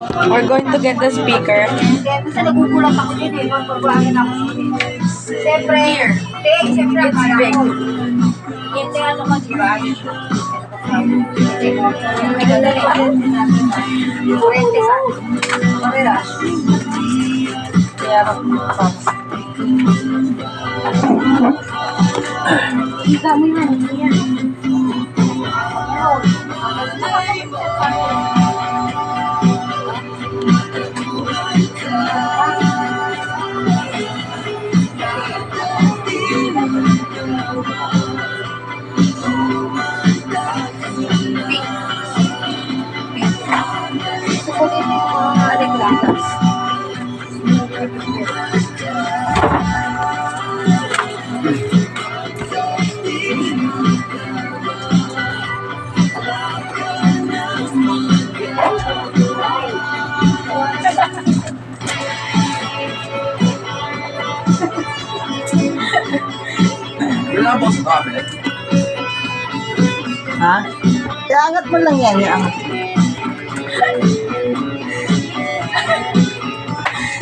We're going to get the speaker. Kasi nagugulat ako din eh. Magpapagawin ako. Siyempre, siyempre ang kaya ko. Hindi ano ka, diba? Nagdadali ako. Kurente sa akin. Pareras. Kaya Ang dami nga niya. Wala ba sa cabinet? Ha? Iangat mo lang yan, iangat.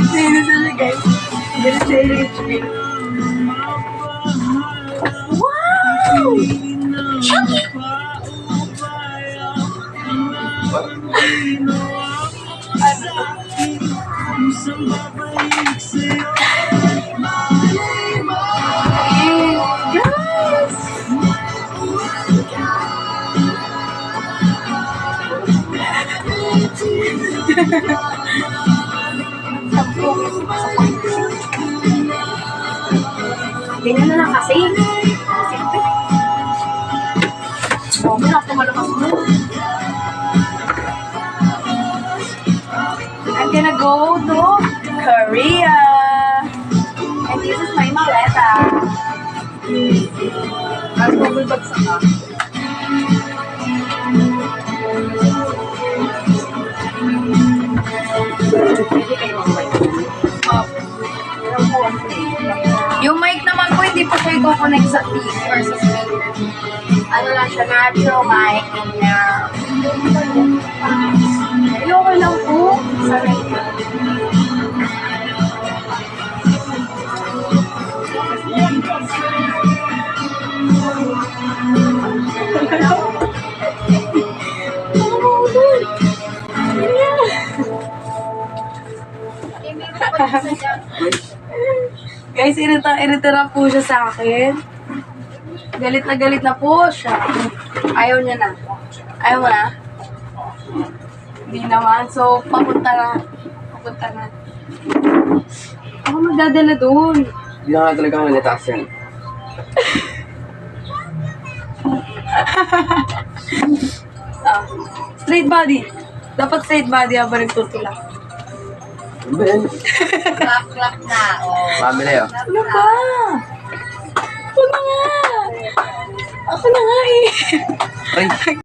Sino sila guys? Ganun sa HP. Wow! Chucky! Yes! Ganyan na lang kasi. Siyempre. Oo, mo na ako malakas mo. I'm gonna go to Korea. And this is my maleta. Tapos bubulbagsak ka. Hindi kayo mamay. Yung mic naman po, hindi po siya i-connect sa TV or sa speaker. Ano lang siya, natural mic. Ayoko lang po. Sorry. Guys, irita na po siya sa akin. Galit na po siya. Ayaw niya na. Ayaw mo na? Hindi naman. So, papunta na. Papunta na. Ako magdadala doon. Hindi na nga talaga malitaas yan. Straight body. Dapat straight body habang nagtutulak. Ben, Clap na. Oh. pamili oh. Ano ba? Ako na nga. Ako na nga eh. Ay,